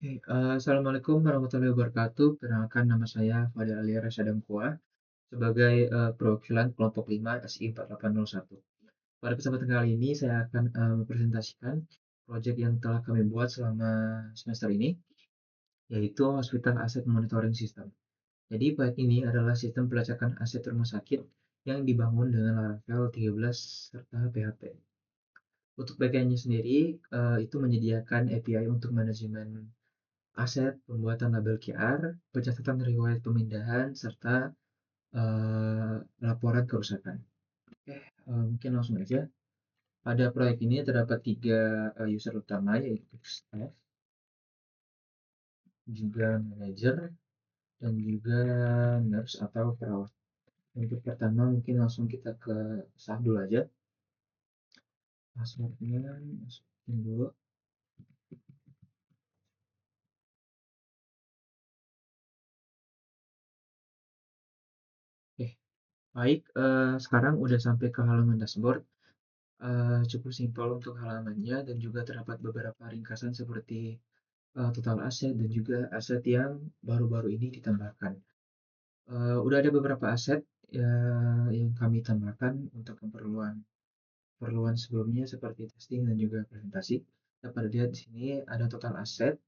Assalamualaikum warahmatullahi wabarakatuh. Perkenalkan nama saya Fadil Ali Rasyadangkoa sebagai perwakilan kelompok 5 SI 4801. Pada kesempatan kali ini saya akan mempresentasikan proyek yang telah kami buat selama semester ini, yaitu Hospital Asset Monitoring System. Jadi proyek ini adalah sistem pelacakan aset rumah sakit yang dibangun dengan Laravel 13 serta PHP. Untuk bagiannya sendiri, itu menyediakan API untuk manajemen aset, pembuatan label QR, pencatatan riwayat pemindahan, serta laporan kerusakan. Oke, mungkin langsung aja. Pada proyek ini terdapat tiga user utama, yaitu staff, juga manajer, dan juga nurse atau perawat. Untuk pertama mungkin langsung kita ke staff dulu aja. Passwordnya masukin dulu. Oke, baik. Sekarang udah sampai ke halaman dashboard. Cukup simpel untuk halamannya dan juga terdapat beberapa ringkasan seperti total aset dan juga aset yang baru-baru ini ditambahkan. Udah ada beberapa aset yang kami tambahkan untuk keperluan keperluan sebelumnya seperti testing dan juga presentasi. Dapat dilihat di sini ada total aset,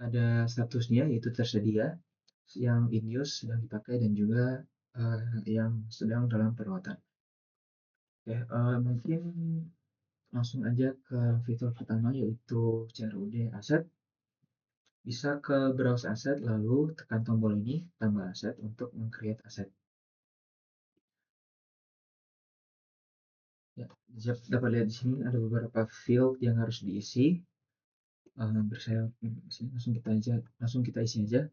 ada statusnya yaitu tersedia, yang in use sedang dipakai dan juga yang sedang dalam perawatan. Oke, mungkin langsung aja ke fitur pertama yaitu CRUD aset. Bisa ke browse aset lalu tekan tombol ini tambah aset untuk meng-create aset. Ya, dapat lihat di sini ada beberapa field yang harus diisi. Bersayap sini langsung kita isi aja.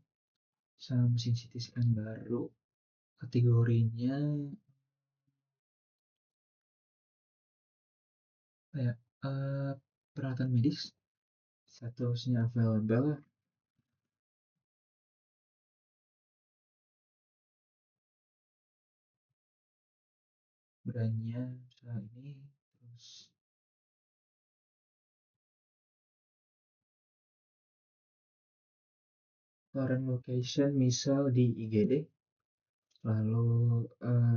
Sama mesin CT scan baru. Kategorinya apa ya? Eh, Peralatan medis. Statusnya available. Brandnya misalnya ini. Terus current location misal di IGD. Lalu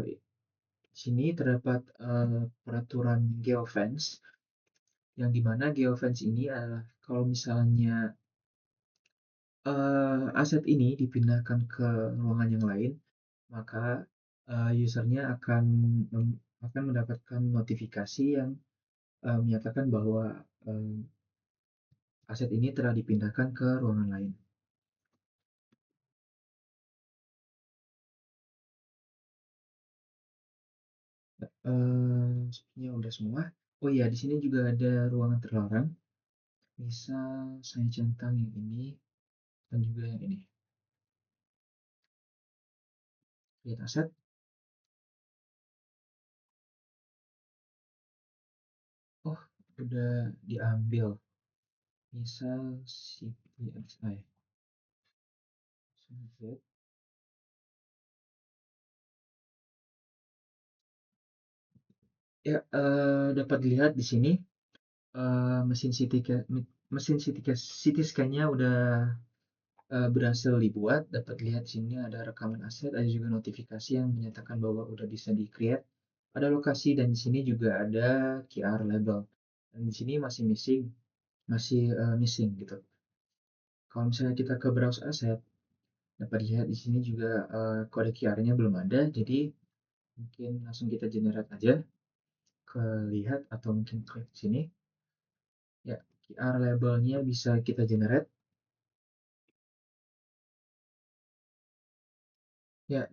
di sini terdapat peraturan geofence, yang dimana geofence ini adalah kalau misalnya aset ini dipindahkan ke ruangan yang lain, maka usernya akan mendapatkan notifikasi yang menyatakan bahwa aset ini telah dipindahkan ke ruangan lain. Sepertinya udah semua. Oh iya, di sini juga ada ruangan terlarang. Bisa saya centang yang ini dan juga yang ini. Lihat aset. Oh, udah diambil. Misal CPXI. Z. Ya, dapat dilihat di sini mesin CT scan-nya udah berhasil dibuat. Dapat lihat di sini ada rekaman aset, ada juga notifikasi yang menyatakan bahwa udah bisa di-create. Ada lokasi dan di sini juga ada QR label. Dan di sini masih missing gitu. Kalau misalnya kita ke browse aset, dapat dilihat di sini juga kode QR-nya belum ada, jadi mungkin langsung kita generate aja ke lihat atau mungkin klik sini. Ya, QR labelnya bisa kita generate. Ya,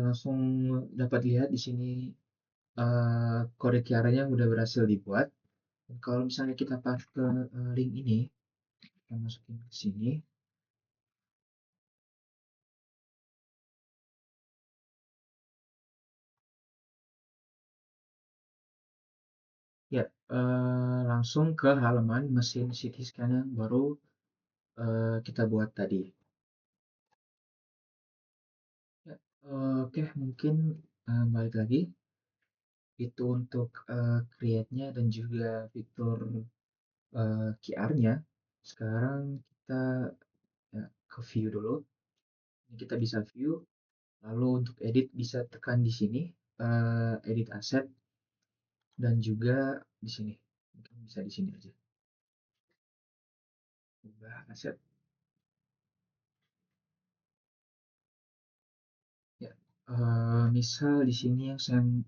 langsung dapat lihat di sini kode QR-nya udah berhasil dibuat. Dan kalau misalnya kita pakai ke link ini, kita masukin ke sini. Ya, langsung ke halaman mesin CT scan yang baru kita buat tadi. Ya, oke, mungkin balik lagi. Itu untuk create-nya dan juga fitur QR-nya. Sekarang kita ya, ke view dulu. Ini kita bisa view, lalu untuk edit bisa tekan di sini, edit aset, dan juga di sini. Mungkin bisa di sini aja. Ubah aset. Ya, misal di sini yang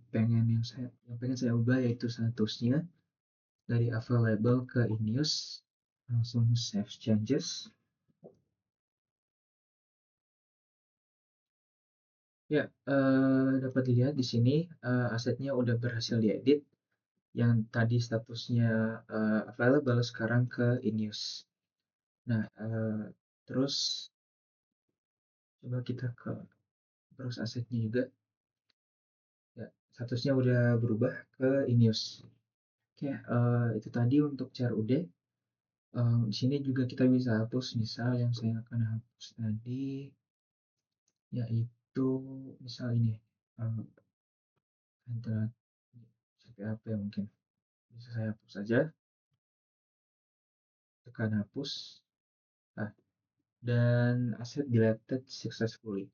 pengen saya ubah yaitu statusnya dari available ke in use, langsung save changes. Ya, dapat dilihat di sini asetnya udah berhasil diedit. Yang tadi statusnya available sekarang ke in use. Nah, terus coba kita ke terus asetnya juga. Ya, statusnya udah berubah ke in use. Oke, itu tadi untuk CRUD. Di sini juga kita bisa hapus, misal yang saya akan hapus tadi, yaitu misal ini, antara CPAP mungkin. Bisa saya hapus saja, tekan hapus, nah, dan aset deleted successfully.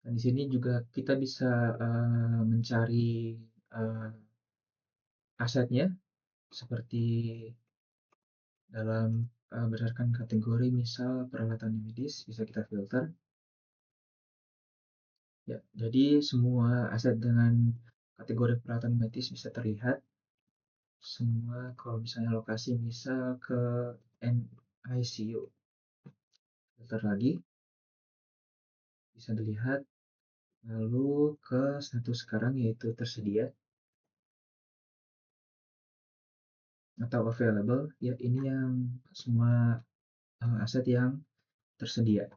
Dan di sini juga kita bisa mencari uh, asetnya seperti dalam berdasarkan kategori, misal peralatan medis bisa kita filter. Ya, jadi semua aset dengan kategori peralatan medis bisa terlihat. Semua kalau misalnya lokasi misal ke NICU, filter lagi bisa dilihat. Lalu ke status sekarang yaitu tersedia atau available. Ya, ini yang semua aset yang tersedia.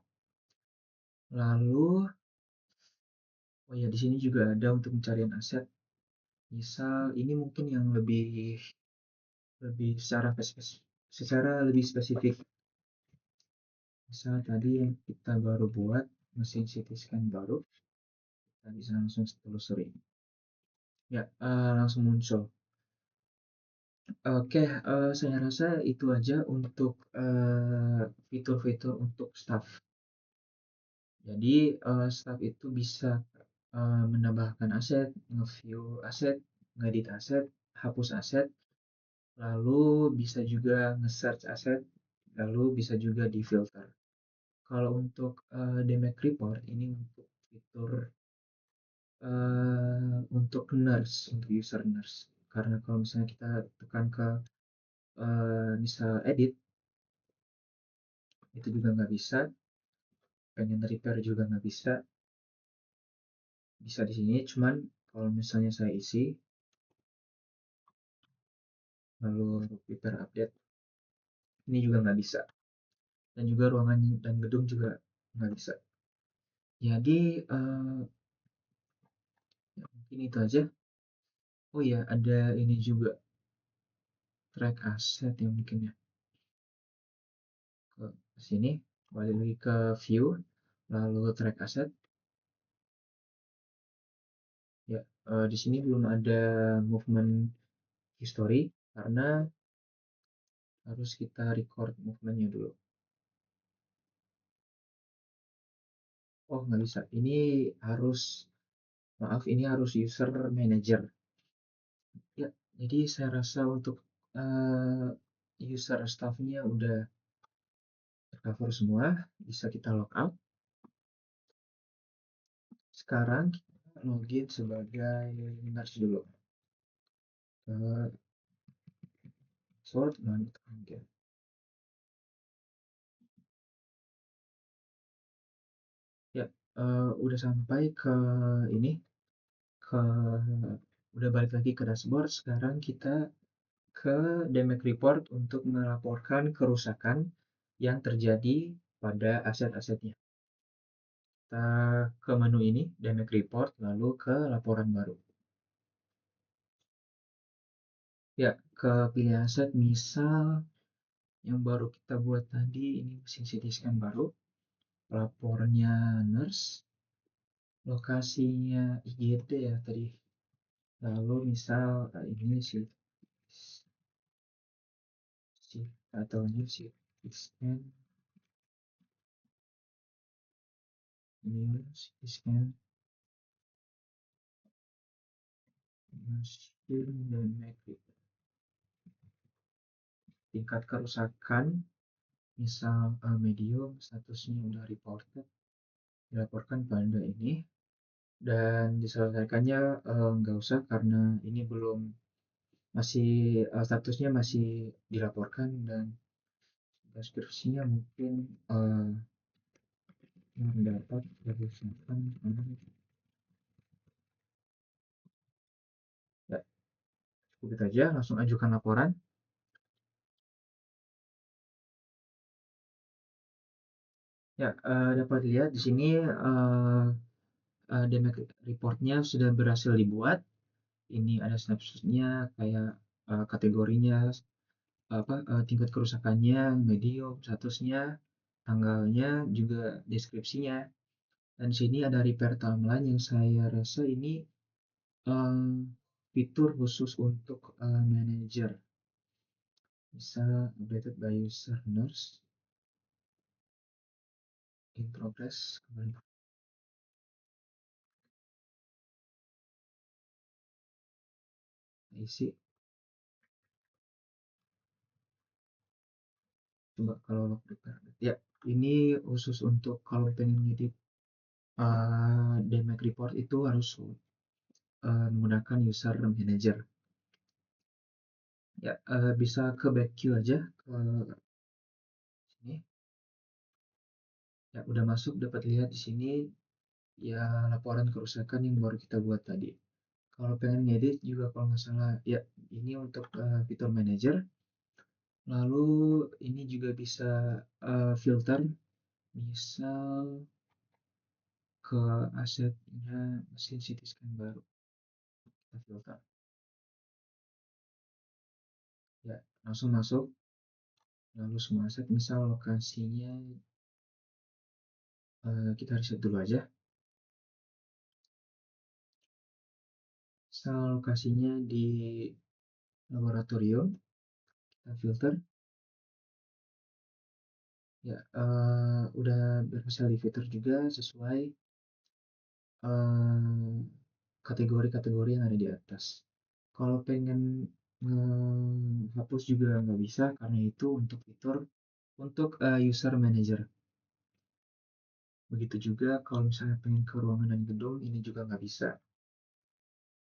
Lalu, oh ya, di sini juga ada untuk pencarian aset. Misal ini mungkin yang lebih lebih secara lebih spesifik. Misal tadi yang kita baru buat mesin CT scan baru, kita bisa langsung telusuri. Ya, langsung muncul. Oke, saya rasa itu aja untuk fitur-fitur untuk staff. Jadi staff itu bisa menambahkan aset, nge-view aset, ngedit aset, hapus aset, lalu bisa juga nge-search aset, lalu bisa juga di-filter. Kalau untuk DMAC report ini untuk fitur untuk nurse, untuk user nurse. Karena kalau misalnya kita tekan ke misal edit, itu juga nggak bisa. Pengen repair juga nggak bisa. Bisa di sini, cuman kalau misalnya saya isi, lalu repair update, ini juga nggak bisa. Dan juga ruangan dan gedung juga nggak bisa. Jadi ya mungkin itu aja. Oh ya, ada ini juga track aset yang mungkin ya ke sini, balik lagi ke view, lalu track aset. Ya, di sini belum ada movement history karena harus kita record movementnya dulu. Oh, nggak bisa. Maaf, ini harus user manager. Ya, jadi saya rasa untuk user staffnya udah tercover semua, bisa kita logout. Sekarang kita login sebagai nurse dulu. Ke sort mungkin. Ya, udah sampai ke ini, ke udah balik lagi ke dashboard. Sekarang kita ke damage report untuk melaporkan kerusakan yang terjadi pada aset-asetnya. Kita ke menu ini, damage report, lalu ke laporan baru. Ya, ke pilih aset, misal yang baru kita buat tadi, ini mesin CT scan baru, lapornya nurse, lokasinya IGD ya tadi. Lalu misal ini si atau ini si scan. Ini CT scan mesin dan metric. Tingkat kerusakan, misal medium, statusnya udah reported, dilaporkan pada ini, dan diselesaikannya nggak usah karena ini belum masih statusnya masih dilaporkan, dan deskripsinya mungkin mendapat kerusakan. Ya, cukup itu aja, langsung ajukan laporan. Ya, dapat lihat di sini damage report-nya sudah berhasil dibuat. Ini ada snapshot-nya, kayak kategorinya, tingkat kerusakannya, medium, statusnya, tanggalnya, juga deskripsinya. Dan di sini ada repair timeline yang saya rasa ini fitur khusus untuk manager. Bisa updated by user nurse in progress, kembali isi. Coba kalau log repair. Ya, ini khusus untuk kalau pengen ngedit damage report itu harus menggunakan user manager. Ya, bisa ke back queue aja ke sini. Ya, udah masuk, dapat lihat di sini ya laporan kerusakan yang baru kita buat tadi. Kalau pengen ngedit juga kalau nggak salah, ya ini untuk fitur manager. Lalu ini juga bisa filter, misal ke asetnya mesin CT scan baru, kita filter. Ya, langsung masuk. Lalu semua aset, misal lokasinya kita reset dulu aja. Misal lokasinya di laboratorium, kita filter. Ya, udah berhasil di filter juga sesuai kategori-kategori yang ada di atas. Kalau pengen hapus juga nggak bisa karena itu untuk fitur untuk user manager. Begitu juga kalau misalnya pengen ke ruangan dan gedung, ini juga nggak bisa.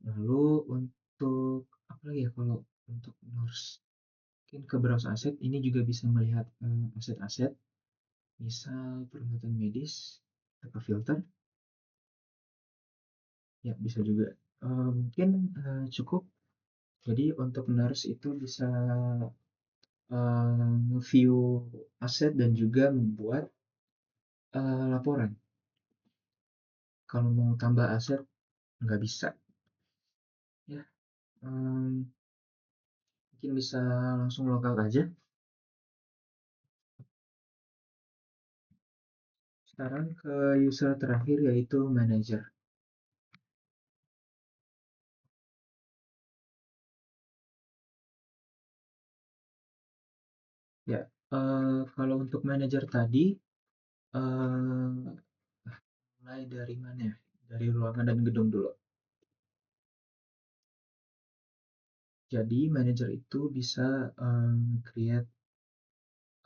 Lalu untuk apa lagi ya, kalau untuk nurse, mungkin ke browse aset, ini juga bisa melihat aset-aset, misal peralatan medis, kita filter, ya bisa juga. Mungkin cukup. Jadi untuk nurse itu bisa view aset dan juga membuat laporan. Kalau mau tambah aset nggak bisa. Ya, mungkin bisa langsung logout aja. Sekarang ke user terakhir yaitu manager. Ya, kalau untuk manager tadi mulai dari mana ya? Dari ruangan dan gedung dulu. Jadi manager itu bisa create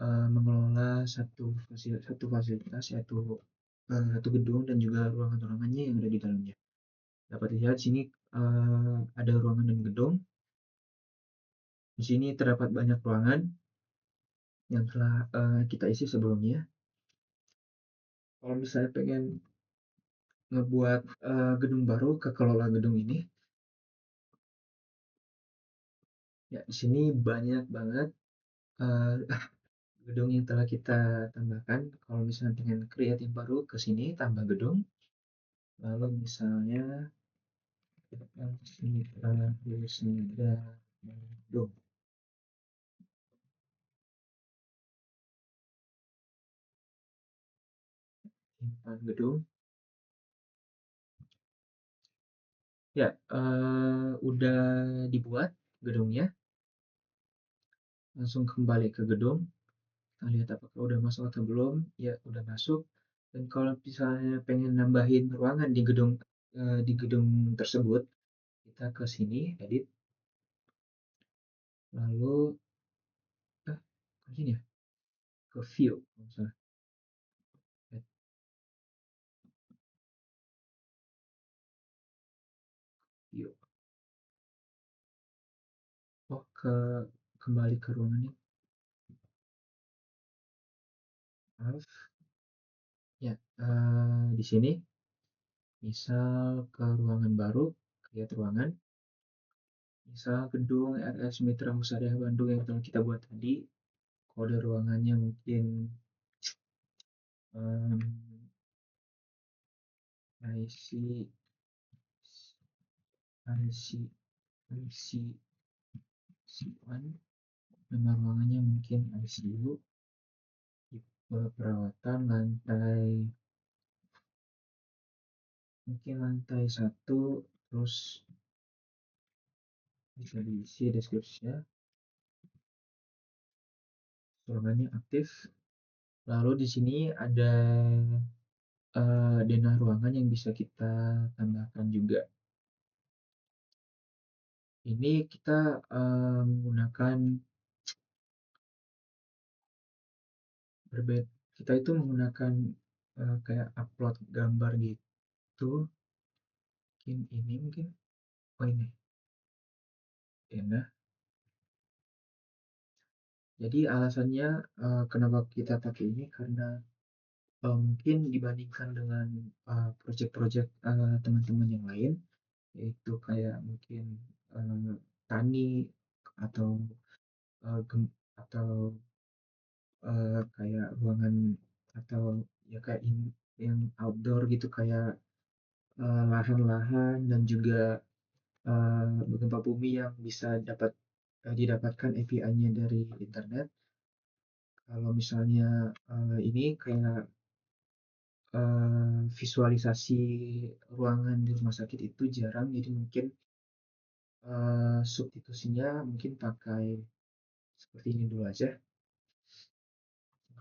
mengelola satu fasilitas, yaitu satu gedung dan juga ruangan-ruangannya yang ada di dalamnya. Dapat dilihat sini ada ruangan dan gedung. Di sini terdapat banyak ruangan yang telah kita isi sebelumnya. Kalau misalnya pengen ngebuat gedung baru, ke kelola gedung ini, ya di sini banyak banget uh, gedung yang telah kita tambahkan. Kalau misalnya pengen create yang baru, ke sini tambah gedung. Lalu misalnya sini gedung, simpan gedung. Ya, udah dibuat gedungnya. Langsung kembali ke gedung. Kita lihat apakah udah masuk atau belum. Ya, udah masuk. Dan kalau misalnya pengen nambahin ruangan di gedung tersebut, kita ke sini edit, lalu ke sini ya, ke view kalau nggak salah. Add view. Oh, kembali ke ruangannya. Maaf. Ya, di sini misal ke ruangan baru, create ruangan, misal gedung RS Mitra Husada Bandung yang telah kita buat tadi, kode ruangannya mungkin em, IC, IC, IC, C1, nama ruangannya mungkin ICU, tipe perawatan lantai, mungkin lantai 1, terus bisa diisi deskripsinya, ruangannya aktif. Lalu di sini ada denah ruangan yang bisa kita tambahkan juga. Ini kita menggunakan berbeda. Kita itu menggunakan kayak upload gambar gitu. Mungkin ini mungkin. Oh ini denah. Jadi alasannya kenapa kita pakai ini karena mungkin dibandingkan dengan project-project teman-teman yang lain, yaitu kayak mungkin eh, tani atau eh, gem- atau kayak ruangan atau ya kayak yang outdoor gitu kayak lahan-lahan dan juga gempa bumi yang bisa didapatkan API-nya dari internet. Kalau misalnya ini kayak visualisasi ruangan di rumah sakit itu jarang, jadi mungkin substitusinya mungkin pakai seperti ini dulu aja,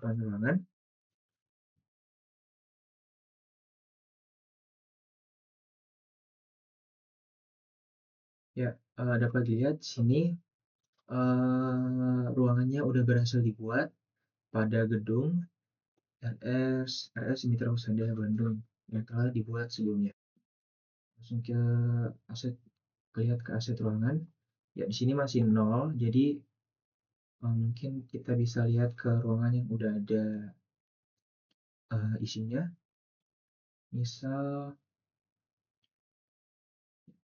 ruangan. Ya, dapat dilihat di sini ruangannya udah berhasil dibuat pada gedung RS Mitra Husada Bandung yang telah dibuat sebelumnya. Langsung ke aset, lihat ke aset ruangan. Ya, di sini masih nol, jadi mungkin kita bisa lihat ke ruangan yang udah ada isinya. Misal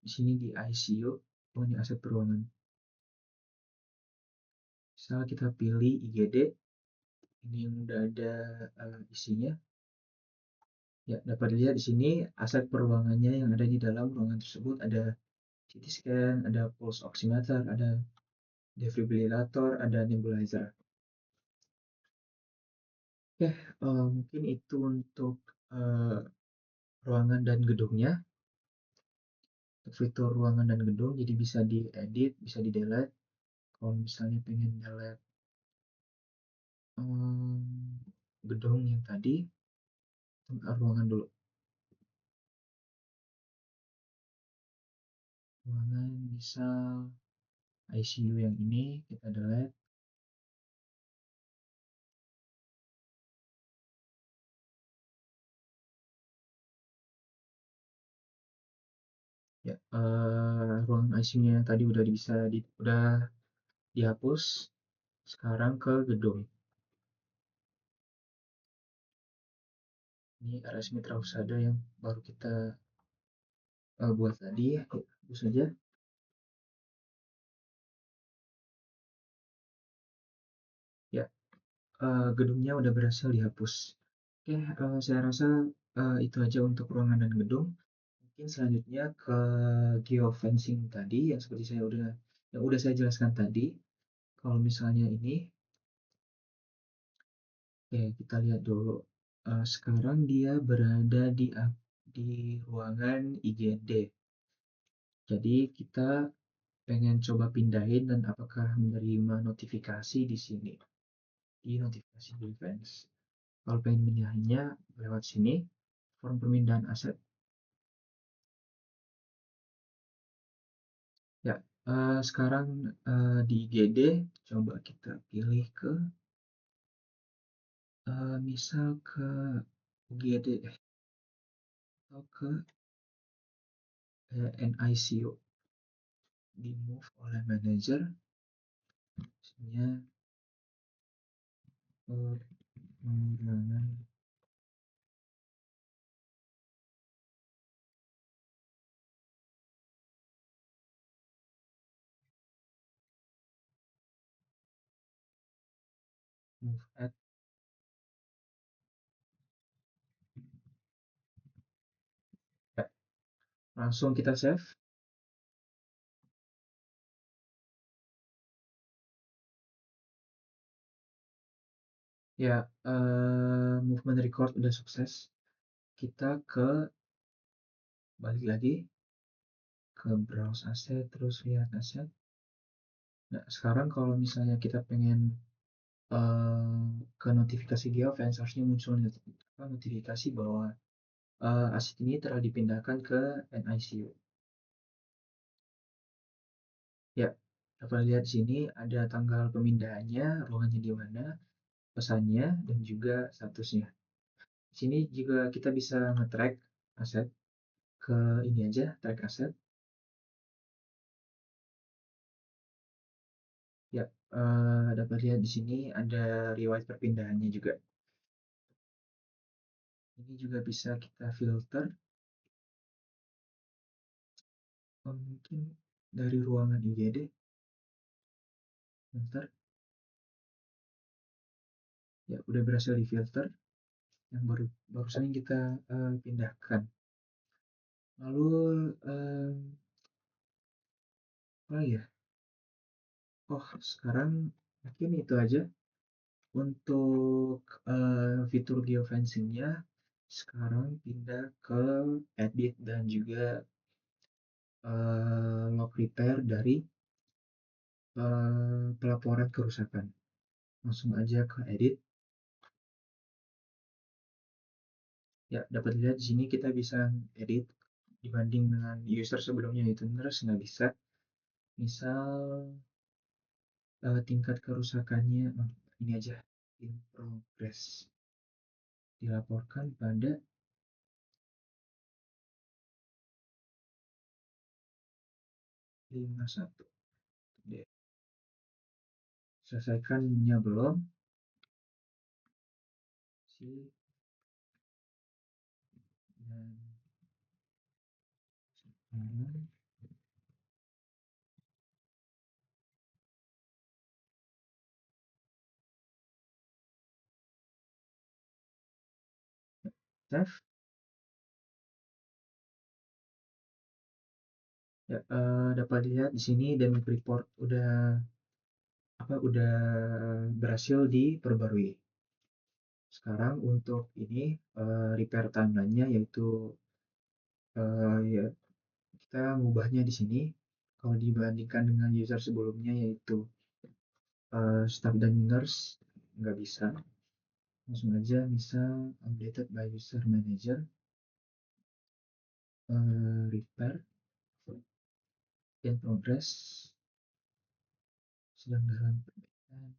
di sini di ICU, oh ini aset ruangan. Misal kita pilih IGD, ini yang udah ada isinya. Ya, dapat dilihat di sini aset peruangannya yang ada di dalam ruangan tersebut ada CT scan, ada pulse oximeter, ada defibrillator, ada nebulizer. Oke, mungkin itu untuk eh, ruangan dan gedungnya. Untuk fitur ruangan dan gedung, jadi bisa diedit, bisa di delete. Kalau misalnya pengen delete gedung yang tadi, ruangan dulu. Ruangan misal ICU yang ini kita delete. Ya, ruangan ICU-nya yang tadi udah dihapus. Sekarang ke gedung. Ini RS Mitra Husada yang baru kita buat tadi. Ya, hapus saja. Ya, gedungnya udah berhasil dihapus. Oke, saya rasa itu aja untuk ruangan dan gedung. Mungkin selanjutnya ke geofencing tadi yang udah saya jelaskan tadi. Kalau misalnya ini, oke kita lihat dulu. Sekarang dia berada di ruangan IGD. Jadi kita pengen coba pindahin dan apakah menerima notifikasi di sini di notifikasi defense. Kalau pengen pindahinnya lewat sini, form pemindahan aset. Ya, sekarang di IGD coba kita pilih ke misal ke UGD atau ke NICU di move oleh manager, misalnya pengurangan move at. Ya, langsung kita save. Ya, movement record udah sukses. Kita balik lagi ke browse aset, terus lihat aset. Nah, sekarang kalau misalnya kita pengen ke notifikasi Geofence, harusnya muncul notifikasi bahwa aset ini telah dipindahkan ke NICU. Ya, dapat lihat di sini ada tanggal pemindahannya, ruangannya di mana, pesannya, dan juga statusnya. Di sini juga kita bisa nge-track aset ke ini aja, track aset. Ya, dapat lihat di sini ada riwayat perpindahannya juga. Ini juga bisa kita filter, mungkin dari ruangan IGD, filter. Ya, udah berhasil di filter yang barusan kita pindahkan. Lalu apa ya? Oh, sekarang mungkin itu aja untuk fitur geofencingnya. Sekarang pindah ke edit dan juga log repair dari pelaporan kerusakan. Langsung aja ke edit. Ya, dapat lihat di sini kita bisa edit dibanding dengan user sebelumnya itu nurse nggak bisa. Misal tingkat kerusakannya ini aja in progress dilaporkan pada 51. Selesaikannya belum si dan sekarang save. Ya, dapat lihat di sini dan report udah berhasil diperbarui. Sekarang untuk ini repair timeline-nya yaitu ya kita ngubahnya di sini. Kalau dibandingkan dengan user sebelumnya yaitu staff dan nurse nggak bisa. Langsung aja misal updated by user manager, repair in progress, sedang dalam perbaikan.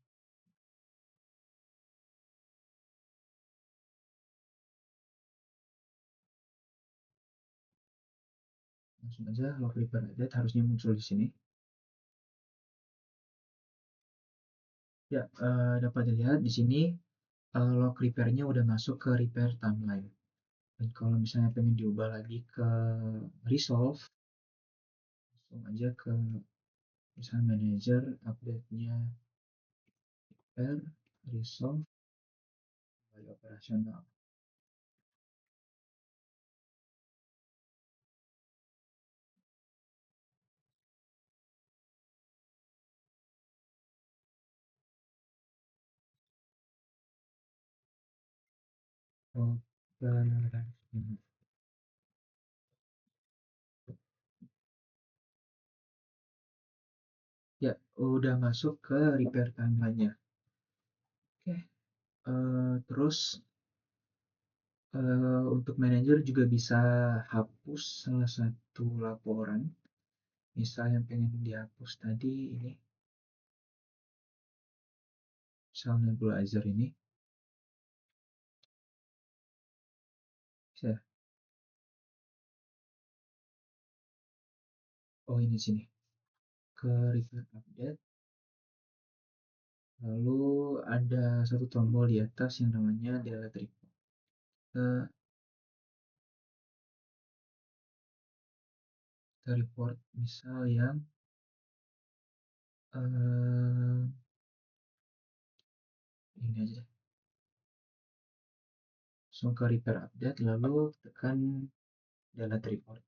Langsung aja log repair update harusnya muncul di sini. Ya, dapat dilihat di sini log repair-nya udah masuk ke repair timeline. Dan kalau misalnya pengen diubah lagi ke resolve, langsung aja ke misalnya manager, update-nya repair, resolve, kembali operasional. Operasional. Ya, udah masuk ke repair timeline-nya. Oke, terus Untuk manajer juga bisa hapus salah satu laporan, misal yang pengen dihapus tadi ini, misal nebulizer ini, bisa, oh ini sini, ke repair update, lalu ada satu tombol di atas yang namanya delete report. Kita, kita report misal yang eh, ini aja deh, langsung ke repair update, lalu tekan delete report.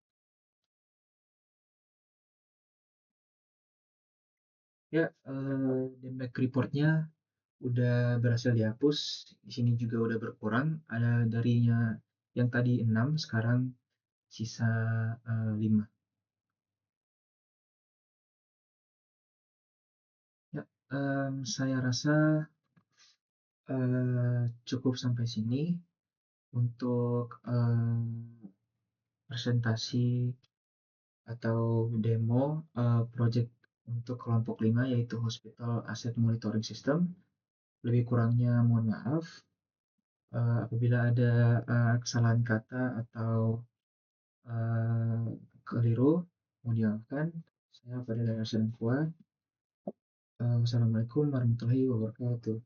Ya, damage reportnya udah berhasil dihapus. Di sini juga udah berkurang. Ada darinya yang tadi 6, sekarang sisa 5. Ya, saya rasa cukup sampai sini untuk presentasi atau demo project untuk kelompok 5 yaitu Hospital Asset Monitoring System. Lebih kurangnya mohon maaf. Apabila ada kesalahan kata atau keliru, mohon dimaafkan. Saya pada dasarnya kuat. Wassalamualaikum warahmatullahi wabarakatuh.